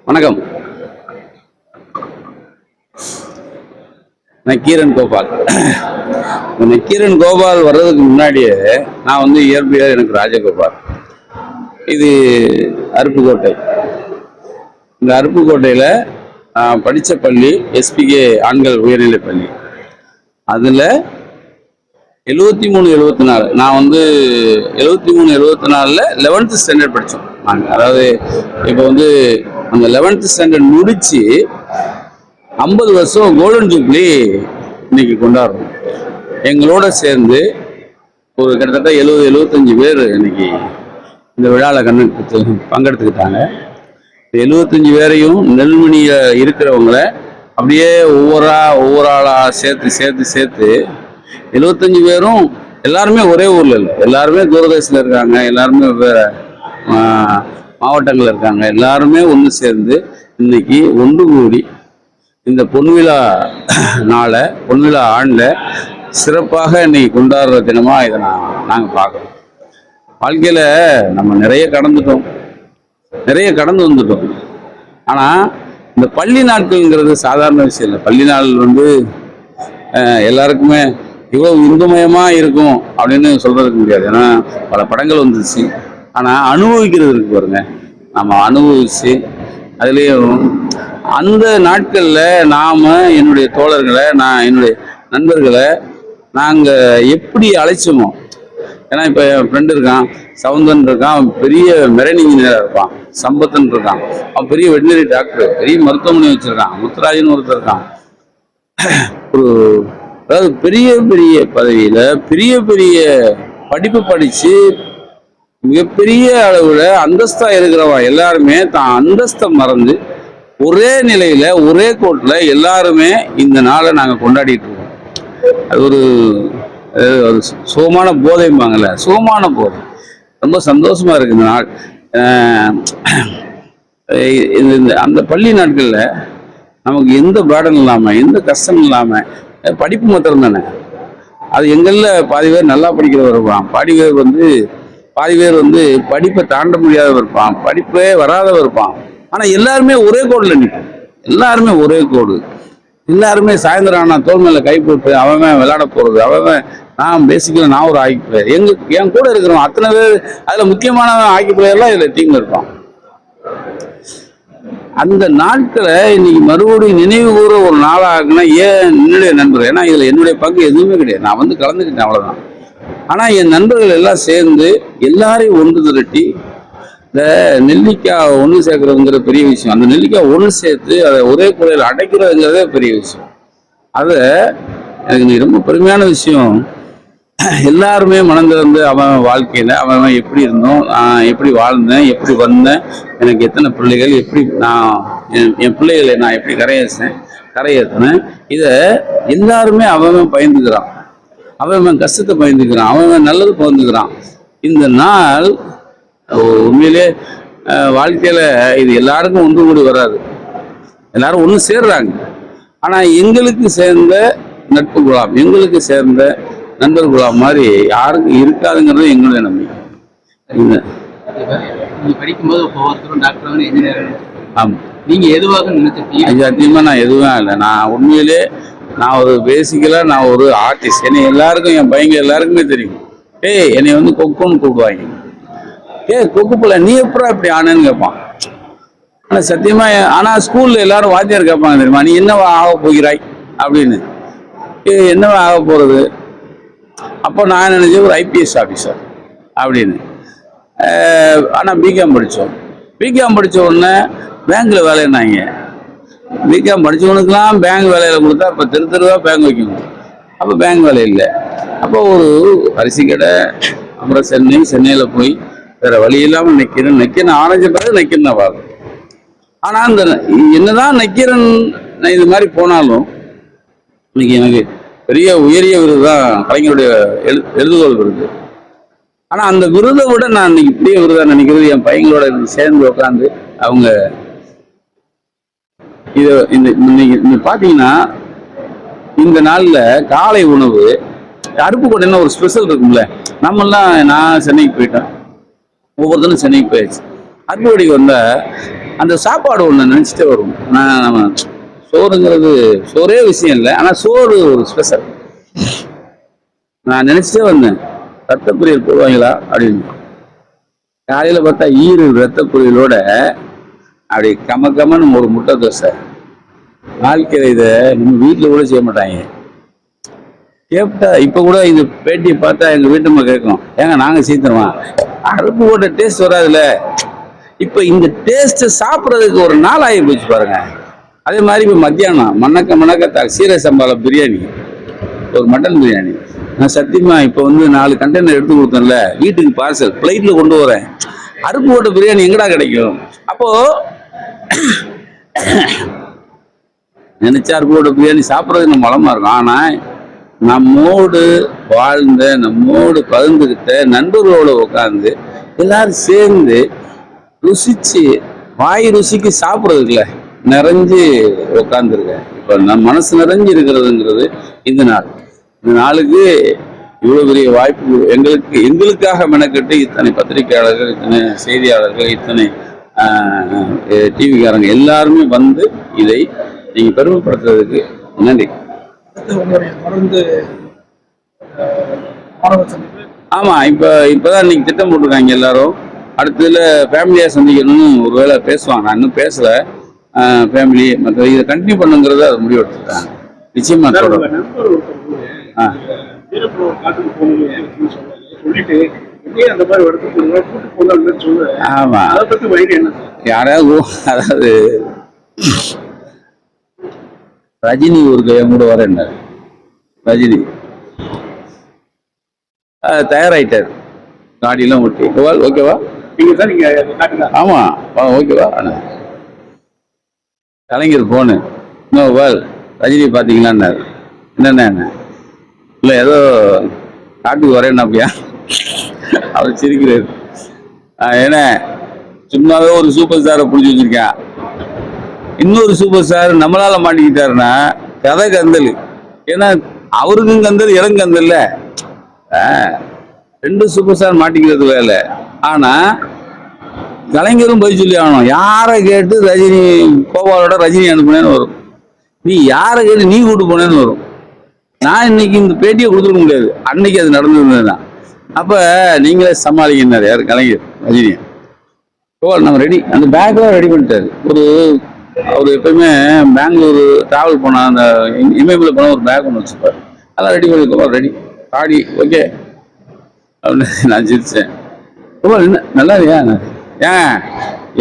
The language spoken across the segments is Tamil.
வணக்கம். நக்கீரன் கோபால். நக்கீரன் கோபால் வர்றதுக்கு முன்னாடியே நான் இயற்பியல், எனக்கு ராஜகோபால். இது அருப்புக்கோட்டை. இந்த அருப்புக்கோட்டையில் படித்த பள்ளி எஸ்பிகே ஆண்கள் உயர்நிலைப் பள்ளி. அதில் 73, 74 நான் 73, 74 11th ஸ்டாண்டர்ட் படித்தோம் நாங்கள். அதாவது இப்போ அந்த 11th ஸ்டாண்டர்ட் முடித்து 50 வருஷம் கோல்டன் ஜூப்ளி இன்னைக்கு கொண்டாடுறோம். எங்களோட சேர்ந்து ஒரு கிட்டத்தட்ட 70-75 பேர் இன்னைக்கு இந்த விழாவில் பங்கெடுத்துக்கிட்டாங்க. 75 பேரையும் நெல்மணியில் இருக்கிறவங்கள அப்படியே ஒவ்வொரு ஆளாக சேர்த்து 75 பேரும் எல்லாருமே ஒரே ஊரில் இல்லை, எல்லாருமே தூரதேசத்தில் இருக்காங்க, எல்லாருமே வேறு மாவட்டங்கள் இருக்காங்க. எல்லாருமே ஒன்று சேர்ந்து இன்னைக்கு ஒன்று கூடி இந்த பொன்விழா ஆண்டில் சிறப்பாக இன்னைக்கு கொண்டாடுற தினமாக இதை நாங்கள் பார்க்குறோம். வாழ்க்கையில் நம்ம நிறைய கடந்து வந்துட்டோம். ஆனால் இந்த பள்ளி நாட்கள்ங்கிறது சாதாரண விஷயம் இல்லை. பள்ளி நாள் எல்லாருக்குமே இவ்வளவு இந்துமயமாக இருக்கும் அப்படின்னு சொல்றதுக்கு முடியாது. ஏன்னா பல படங்கள் வந்துச்சு. ஆனால் அனுபவிக்கிறது இருக்கு பாருங்க, நம்ம அனுபவிச்சு அதுலேயும் அந்த நாட்களில் நாம் என்னுடைய தோழர்களை, என்னுடைய நண்பர்களை நாங்கள் எப்படி அழைச்சோமோ. ஏன்னா இப்போ என் ஃப்ரெண்டு இருக்கான், சவுந்தன் இருக்கான், அவன் பெரிய மெரைன் இன்ஜினியராக இருப்பான். சம்பத்தன் இருக்கான், அவன் பெரிய வெட்டினரி டாக்டர், பெரிய மருத்துவமனை வச்சுருக்கான். முத்துராஜன் ஒருத்தர் இருக்கான், அதாவது பெரிய பெரிய பதவியில் பெரிய படிப்பு படித்து மிகப்பெரிய அளவில் அந்தஸ்தா இருக்கிறவன் எல்லாருமே தான் அந்தஸ்தை மறந்து ஒரே நிலையில் ஒரே கோட்டில் எல்லாருமே இந்த நாளை நாங்கள் கொண்டாடிட்டு இருக்கோம். அது ஒரு சுகமான போதைம்பாங்கல்ல, சுகமான போதை. ரொம்ப சந்தோஷமா இருக்கு இந்த நாள். அந்த பள்ளி நாட்களில் நமக்கு எந்த பேர்டன் இல்லாமல், எந்த கஷ்டம் இல்லாமல், படிப்பு மாத்திரம் தானே. அது எங்களில் பாதி பேர் நல்லா படிக்கிறவர் இருப்பான், பாதி பேர் படிப்பை தாண்ட முடியாதவர் இருப்பான், படிப்பே வராதவர் இருப்பான். ஆனால் எல்லாருமே ஒரே கோடில் நிற்போம். எல்லாருமே ஒரே கோடு. எல்லாருமே சாயந்தரம் ஆனால் தோல் மேலே கை போட்டு அவன் விளையாட போகிறது, நான் பேசிக்கல நான் ஒரு ஹாக்கி பிளேயர். என் கூட இருக்கிறவன் அத்தனை பேர் அதில் முக்கியமான ஹாக்கி பிளேயர்லாம் இதில் டீமில் இருப்பான். அந்த நாட்களை இன்னைக்கு மறுபடியும் நினைவு கூற ஒரு நாளாகுன்னா என்னுடைய நண்பர்கள், ஏன்னா இதில் என்னுடைய பங்கு எதுவுமே கிடையாது. நான் கலந்துக்கிட்டேன், அவ்வளோதான். ஆனால் என் நண்பர்கள் எல்லாம் சேர்ந்து எல்லாரையும் ஒன்று திரட்டி இந்த நெல்லிக்காய் ஒன்று சேர்க்கறதுங்கிற பெரிய விஷயம். அந்த நெல்லிக்காய் ஒன்று சேர்த்து அதை ஒரே குறையில் அடைக்கிறதுங்கிறதே பெரிய விஷயம். அதை எனக்கு ரொம்ப பெருமையான விஷயம். எல்லாருமே மனம் திறந்து அவன் வாழ்க்கையில் அவன் எப்படி இருந்தோம், எப்படி வாழ்ந்தேன், எப்படி வந்தேன், எனக்கு எத்தனை பிள்ளைகள், எப்படி என் பிள்ளைகளை நான் எப்படி கரையேற்றினேன், இதை எல்லாருமே அவன் பயந்துக்கிறான். அவன் கஷ்டத்தை பயந்துக்கிறான், அவன் நல்லது பகிர்ந்துக்கிறான். இந்த நாள் உண்மையிலே வாழ்க்கையில் இது எல்லாருக்கும் ஒன்று கூடி வராது. எல்லாரும் ஒன்று சேர்றாங்க. ஆனால் எங்களுக்கு சேர்ந்த நட்பு குழாம், எங்களுக்கு சேர்ந்த நண்பர் குழாம் மாதிரி யாருக்கும் இருக்காதுங்கிறது எங்களுடைய நம்பிக்கை. படிக்கும்போது ஒவ்வொருத்தரும் டாக்டர், இன்ஜினியர். ஆமாம். நீங்க எதுவாக நினைச்சிருக்கீங்க? சத்தியமாக நான் எதுவும் இல்லை. நான் உண்மையிலே ஒரு பேசிக்கலாக நான் ஒரு ஆர்டிஸ்ட். என்னை எல்லாருக்கும், என் பையங்க எல்லாருக்குமே தெரியும். என்னை கொக்குன்னு கூப்பிடுவாங்க. கொக்கு போல நீ எப்படா இப்படி ஆனேன்னு கேட்பான். ஆனால் சத்தியமாக, ஆனால் ஸ்கூலில் எல்லாரும் வாத்தியார் கேட்பாங்க தெரியுமா, நீ என்னவா ஆக போகிறாய் அப்படின்னு. என்னவா ஆக போகிறது? அப்போ நான் நினைச்சேன் ஒரு ஐபிஎஸ் ஆஃபீஸர் அப்படின்னு. ஆனால் பிகாம் படித்தோம். பிகாம் படித்த உடனே பேங்க்கில் வேலைன்னாங்க. பிகாம் படித்தவனுக்கெல்லாம் பேங்க் வேலையில் கொடுத்தா இப்போ தெருவா பேங்க் வைக்கணும். அப்போ பேங்க் வேலை இல்லை. அப்போ ஒரு அரிசி கடை, அப்புறம் சென்னையில் போய் வேறு வழி இல்லாமல் நக்கீரன் ஆரஞ்ச பிறகு நக்கீரன் பார்க்கும். ஆனால் அந்த என்னதான் நக்கீரன் இது மாதிரி போனாலும் இன்னைக்கு எனக்கு பெரிய உயரிய விருது தான் கலைஞருடைய எழுதுகோள் விருது. ஆனால் அந்த விருதை விட நான் இன்னைக்கு பெரிய விருதாக நினைக்கிறது என் பையங்களோட சேர்ந்து உட்காந்து அவங்க இதை பார்த்தீங்கன்னா இந்த நாளில் காலை உணவு அருப்புக்கோட்டைன்னா ஒரு ஸ்பெஷல் இருக்கும்ல. நம்மெல்லாம் நான் சென்னைக்கு போயிட்டேன், ஒவ்வொருத்தரும் சென்னைக்கு போயிடுச்சு. அருப்புக்கோட்டைக்கு வந்தால் அந்த சாப்பாடு ஒன்று நினச்சிட்டே வரும். நம்ம சோறுங்கிறது சோறே விஷயம் இல்லை, ஆனால் சோறு ஒரு ஸ்பெஷல். நான் நினச்சிட்டே வந்தேன், ரத்த பொரியல் போடுவாங்களா அப்படின்னு. காலையில் பார்த்தா ரத்த பொரியலோட அப்படி கமன்னு ஒரு முட்டை தோசை. வாழ்க்கையில் இதை நம்ம வீட்டில் கூட செய்ய மாட்டாங்க. கேப்டா இப்போ கூட இந்த பேட்டியை பார்த்தா எங்கள் வீட்டம்மா கேட்கும், ஏங்க நாங்கள் செய்துருவோம், அறுப்பு போட்ட டேஸ்ட் வராதுல்ல. இப்போ இந்த டேஸ்ட்டை சாப்பிட்றதுக்கு ஒரு நாள் ஆகி போச்சு பாருங்க. அதே மாதிரி இப்போ மத்தியானம் மணக்க சீரக சம்பால பிரியாணி, ஒரு மட்டன் பிரியாணி. நான் சத்தியமா இப்போ வந்து 4 கண்டெய்னர் எடுத்து கொடுத்தேன்ல, வீட்டுக்கு பார்சல் ஃப்ளைட்டில் கொண்டு வரேன். அறுப்பு போட்ட பிரியாணி எங்கடா கிடைக்கும்? அப்போ நினைச்சா அறுப்பு போட்ட பிரியாணி சாப்பிட்றதுக்கு நம்ம மலமா இருக்கும். ஆனால் நம்மோடு வாழ்ந்த, நம்மோடு பகிர்ந்துக்கிட்ட நண்பர்களோட உட்காந்து எல்லாரும் சேர்ந்து ருசிச்சு வாய் ருசிக்கு சாப்பிட்றதுக்குல நிறைஞ்சு உட்காந்துருக்கேன். இப்போ நம் மனசு நிறைஞ்சு இருக்கிறதுங்கிறது இந்த நாளுக்கு இவ்வளோ பெரிய வாய்ப்பு எங்களுக்காக மெனக்கட்டு இத்தனை பத்திரிகையாளர்கள், இத்தனை செய்தியாளர்கள், இத்தனை டிவிக்காரங்க எல்லாருமே வந்து இதை நீங்கள் பெருமைப்படுத்துறதுக்கு நன்றி. ஆமாம், இப்போதான் இன்னைக்கு திட்டம் போட்டிருக்காங்க எல்லாரும். அடுத்ததுல ஃபேமிலியாக சந்திக்கணும்னு ஒரு வேளை பேசுவாங்க. நான் இன்னும் பேசலை. ஃபேமிலி மற்ற இதை கண்டினியூ பண்ணுங்கிறத அதை முடிவு எடுத்துட்டாங்க. நிச்சயமா சொல்கிறேன். ஆமா, யாராவது அதாவது ரஜினி ஒரு கையம் கூட வரேன்னாரு. ரஜினி தயாராயிட்டார், காடியெல்லாம் ஓட்டி. ஓகேவா? ஆமா, ஓகேவா? கலைஞர் போனு இன்னும் ரஜினி பார்த்தீங்களான்னாரு. என்னென்ன இல்லை ஏதோ காட்டுக்கு வரேன்னா அப்படியா? அவர் சிரிக்கிறாரு. ஏன்னா சும்மாவே ஒரு சூப்பர் ஸ்டாரை பிடிச்சி வச்சிருக்கேன். இன்னொரு சூப்பர் ஸ்டார் நம்மளால மாட்டிக்கிட்டாருன்னா கதை கந்தல். ஏன்னா அவருக்கும் கந்தல், எனக்கு கந்தல்ல. 2 சூப்பர் ஸ்டார் மாட்டிக்கிறது வேலை. ஆனா கலைஞரும் போய் சொல்லி ஆகணும். யாரை கேட்டு ரஜினி கோபாலோட ரஜினி அனுப்புனேன்னு வரும், நீ யாரை கேட்டு நீ கூட்டு போனேன்னு வரும். நான் இன்னைக்கு இந்த பேட்டியை கொடுத்துருக்க முடியாது, அன்னைக்கு அது நடந்ததுன்னா. அப்ப நீங்களே சமாளிக்கினார் யார்? கலைஞர் ரஜினியை. கோபால் நம்ம ரெடி, அந்த பேக்லாம் ரெடி பண்ணிட்டாரு. அவர் எப்பயுமே பெங்களூர் டிராவல் போனால் அந்த இமயமலை போனால் ஒரு பேக் ஒன்று வச்சுப்பார். அதெல்லாம் ரெடி பண்ணி கோபால் ரெடி, காடி ஓகே அப்படின்னு நான் சிரிச்சேன். கோபால் என்ன நல்லா இல்லையா? ஏன்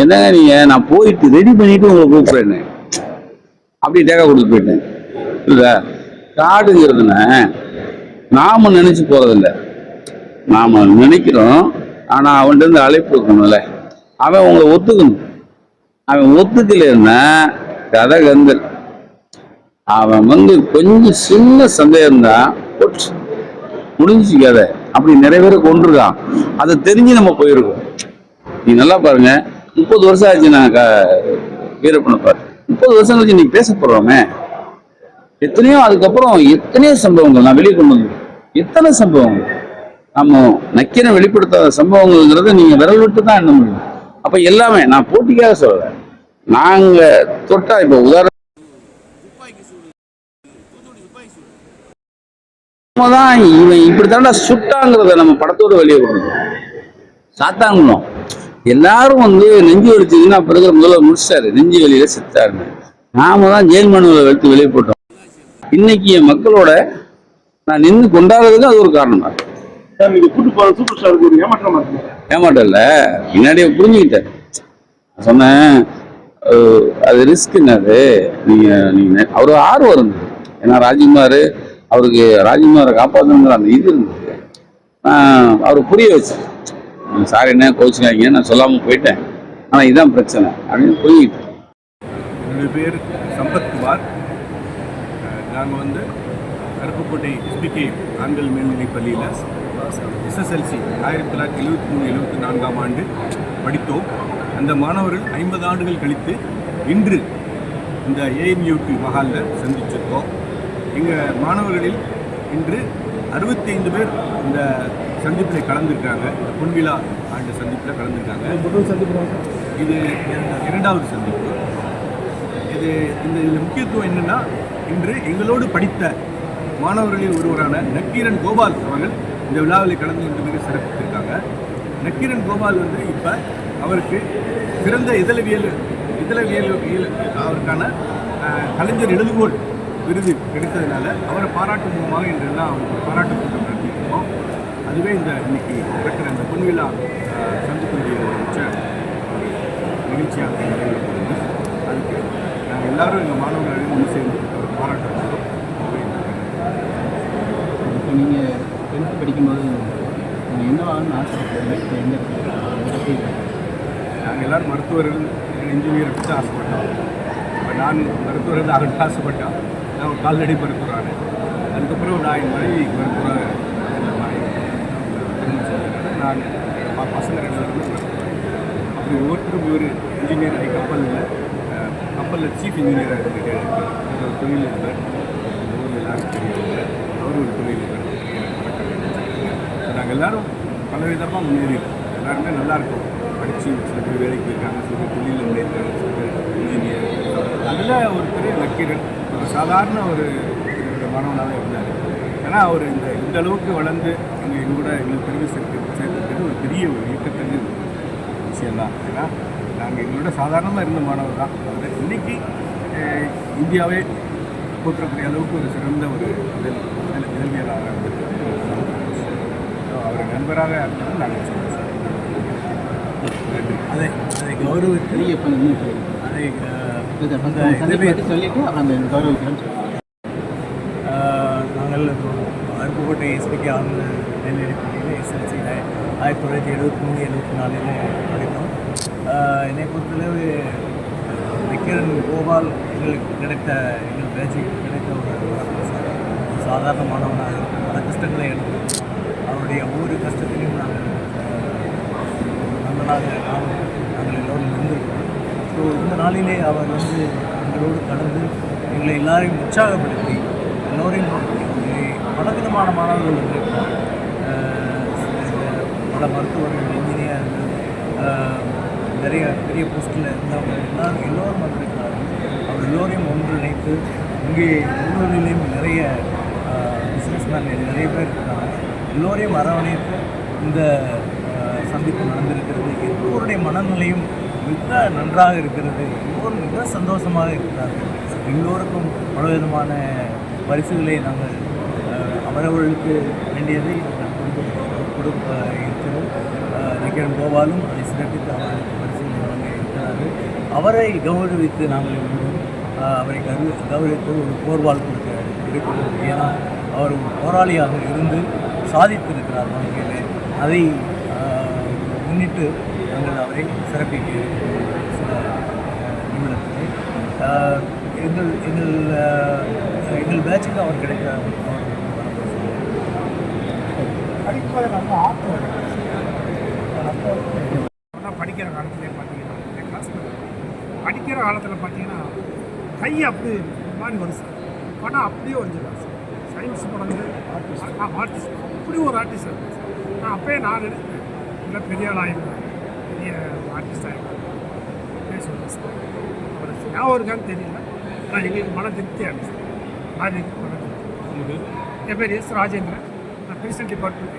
என்னங்க நீங்கள், நான் போயிட்டு ரெடி பண்ணிட்டு உங்களை கூப்பிட்றேன்னு அப்படி டேக்கா கொடுத்து போயிட்டேன். இல்லை காடுங்கிறதுன நாம நினைச்சு போறதில்ல, நாம நினைக்கிறோம். ஆனா அவன்கிட்ட இருந்து அழைப்பு இருக்கணும்ல, அவன் உங்களை ஒத்துக்கணும். அவன் ஒத்துக்கலன்னா கதை கந்தல். அவன் வந்து கொஞ்சம் சின்ன சந்தேகம் தான் முடிஞ்சு கதை. அப்படி நிறைய பேரை கொண்டிருக்கான். அதை தெரிஞ்சு நம்ம போயிருக்கோம். நீ நல்லா பாருங்க, 30 வருஷம் ஆச்சு நான் வீரப்பனை பார்த்து. 30 வருஷம் கழிச்சு நீ பேச போறோமே எத்தனையோ, அதுக்கப்புறம் எத்தனையோ சம்பவங்கள் நான் வெளியே கொண்டு வந்து, எத்தனை சம்பவங்கள் நம்ம நக்கின வெளிப்படுத்தாத சம்பவங்கள்ங்கிறத நீங்க விரல் விட்டு தான் எண்ண முடியும். அப்ப எல்லாமே நான் போட்டிக்காக சொல்றேன். நாங்க தொட்டா இப்ப உதாரணம் இவன் இப்படித்தாண்டா சுட்டாங்கிறத நம்ம படத்தோட வெளியே கொடுக்கணும். சாத்தாங்கணும் எல்லாரும் வந்து நெஞ்சு வலிச்சதுன்னா அப்ப இருக்கிற முதல்வர் முடிச்சாரு, நெஞ்சு வெளியில செத்தாருன்னு. நாம தான் ஜெயில் மனுவை எடுத்து வெளியே போட்டோம். இன்னைக்கு என் மக்களோட நான் நின்று கொண்டாடுறதுக்கு அது ஒரு காரணம் தான். ஏமாட்டம் இல்ல, பின்னாடியே புரிஞ்சுக்கிட்டேன். சொன்னேன் அது ரிஸ்க் என்னது. நீங்க அவரு ஆர்வம் இருந்தது. ஏன்னா ராஜ்குமார், அவருக்கு ராஜ்குமாரை காப்பாற்றணுங்கிற அந்த இது இருந்தது. அவரு புரிய வச்சேன். சார் என்ன கோச்சுக்காங்க, நான் சொல்லாமல் போயிட்டேன், ஆனால் இதுதான் பிரச்சனை அப்படின்னு புரிஞ்சுக்கிட்டேன். என்னுடைய பேர் சம்பத்குமார். நாங்கள் வந்து அருப்புக்கோட்டை எஸ்பிகே ஆண்கள் மேல்நிலைப் பள்ளியில் எஸ்எஸ்எல்சி 1973-74 ஆண்டு படித்தோம். அந்த மாணவர்கள் 50 ஆண்டுகள் கழித்து இன்று இந்த ஏஎம்யூடி மஹாலில் சந்திச்சிருக்கோம். எங்கள் மாணவர்களில் இன்று 65 பேர் இந்த சந்திப்பில் கலந்துருக்காங்க. இந்த பொன்விழா ஆண்டு இந்த சந்திப்பில் கலந்துருக்காங்க. முதல் சந்திப்பு இது இரண்டாவது சந்திப்பு. இதில் முக்கியத்துவம் என்னென்னா, இன்று எங்களோடு படித்த மாணவர்களில் ஒருவரான நக்கீரன் கோபால் அவர்கள் இந்த விழாவில் கலந்து கொண்டு மிக சிறப்பித்திருக்காங்க. நக்கீரன் கோபால் இப்போ அவருக்கு சிறந்த இதழவியல் அவருக்கான கலைஞர் எழுதுகோள் விருது கிடைத்ததுனால அவரை பாராட்டும் மூலமாக இன்றெல்லாம் அவருக்கு பாராட்டு கூட்டம் நடத்தியிருக்கோம். அதுவே இன்னைக்கு நடக்கிற இந்த பொன்விழா சந்திப்புடைய ஒரு உச்ச நிகழ்ச்சியாக நிறைவேறுகிறது. அதுக்கு நாங்கள் எல்லாரும் எங்கள் மாணவர்கள் ஒன்று சேர்ந்து ஒரு பாராட்டுறோம். இப்போ நீங்கள் 10th படிக்கும்போது நீங்கள் என்னவாகணும்னு ஆசைப்படுறீங்க? நாங்கள் எல்லோரும் மருத்துவர்கள், இன்ஜினியர் பற்றி ஆசைப்பட்டோம். இப்போ நான் மருத்துவர்கள் ஆகணும்னு ஆசைப்பட்டோம். நான் ஒரு கால்நடை மருத்துவரான, அதுக்கப்புறம் நான் என் மனைவி மருத்துவராக நான் பசங்க 2 பேரும் அப்படி ஒவ்வொருத்தரும் ஒரு இன்ஜினியர் ஆகி கப்பலில் சீஃப் இன்ஜினியராக இருந்துட்டு ஒரு தொழில் இருந்தார். இந்த ஊரில் எல்லாரும் தெரியல, அவர் ஒரு தொழில் இருந்தார். நாங்கள் எல்லோரும் பல விதமாக முன்னேறியிருக்கோம். எல்லாருமே நல்லாயிருக்கும். படித்து சில பேர் வேலைக்கு போயிருக்காங்க, சில பேர் தொழிலில் முன்னேற்றாங்க, சில பேர் இன்ஜினியர். அதில் ஒருத்தர் நக்கீரன் ஒரு சாதாரண ஒரு மாணவனாக இருந்தார். ஏன்னா அவர் இந்த அளவுக்கு வளர்ந்து எங்களுக்கு பெருமை சேர்த்துக்கிறது ஒரு பெரிய ஒரு இயக்கத்தஞ்சு விஷயம்தான். ஏன்னா நாங்கள் எங்களோட சாதாரணமாக இருந்த மாணவர் தான். அவர் இன்றைக்கி இந்தியாவே போற்றக்கூடிய அளவுக்கு ஒரு சிறந்த ஒரு இதழ்வியலாளராக இருந்திருக்கு. அவர் நண்பராக இருந்தது நாங்கள் சொல்லுவோம். அதை கௌரவித்து அதை சொல்லிட்டு அந்த கௌரவிக்கிறோம். நாங்கள் அருப்புக்கோட்டை எஸ்பிகே ஆனந்த மேல்நிலைப்பள்ளியில் SLC 1973-74 படித்தோம். என்னை பொறுத்தளவு நக்கீரன் கோபால் எங்கள் பேச்சுக்கு கிடைத்த ஒரு சாதாரண மாணவனாக பல கஷ்டங்களை எடுத்து அவருடைய ஒவ்வொரு கஷ்டத்திலையும் நாங்கள் நாங்கள் எல்லோரும் இருந்திருக்கோம். ஸோ இந்த நாளிலே அவர் எங்களோடு கலந்து எங்களை எல்லாரையும் உற்சாகப்படுத்தி எல்லோரையும் பலவிதமான மாணவர்கள் இருந்திருக்கோம். பல மருத்துவர்கள், இன்ஜினியர்கள், நிறைய பெரிய போஸ்டில் இருந்தவங்க எல்லோரும் வந்திருக்கிறார்கள். அவர் எல்லோரையும் ஒன்றிணைத்து இங்கே உள்ளூரிலேயும் நிறைய பிஸ்னஸ்மேன் நிறைய பேர் இருக்கிறாங்க. எல்லோரையும் அரவணைத்து இந்த சந்திப்பு நடந்திருக்கிறது. எல்லோருடைய மனநிலையும் மிக நன்றாக இருக்கிறது. எல்லோரும் மிக சந்தோஷமாக இருக்கிறார்கள். எல்லோருக்கும் பலவிதமான பரிசுகளை நாங்கள் அவரவர்களுக்கு வேண்டியதை கொடுக்க இருக்கிறோம். நக்கீரன் கோபாலும் அதை சிறப்பித்து அவர்களுக்கு பரிசுகளை வழங்க இருக்கிறார்கள். அவரை கௌரவித்து நாங்கள் எல்லோரும் அவரை கௌரவித்து ஒரு போர்வால் கொடுக்க இருக்கிறோம். ஏன்னா அவர் ஒரு போராளியாக இருந்து சாதித்திருக்கிறார் வாழ்க்கையிலே. அதை முன்னிட்டு நாங்கள் அவரை சிறப்பிக்க சில நிமிடத்திலே எங்கள் பேட்சுக்கு அவர் கிடைக்க படிப்பதை நம்ம ஆர்வம் படிக்கிற காலத்தில் பார்த்தீங்கன்னா என் கிளாஸில் படிக்கிற காலத்தில் பார்த்தீங்கன்னா கை அப்படி மாதிரி வரும் சார். படம் அப்படியே வரைஞ்சிடலாம் சார். சயின்ஸ் படம் வந்து ஆர்டிஸ்ட் அப்படி ஒரு ஆர்டிஸ்ட் இருக்கும் சார். நான் அப்போயே நான் எடுத்தேன் இல்லை பெரிய ஆள் ஆகிருந்தேன், பெரிய ஆர்டிஸ்ட் ஆகிருந்தேன் அப்படியே சொல்லுவேன் சார். அவர் ஞாபகம் இருக்கான்னு தெரியல, ஆனால் எங்களுக்கு மன திருப்தியாக இருந்துச்சு சார். ராஜேந்திரன் மன திருப்தி. என் பேர் ராஜேந்திரன். நான் பிரிசல் டிபார்ட்மெண்ட்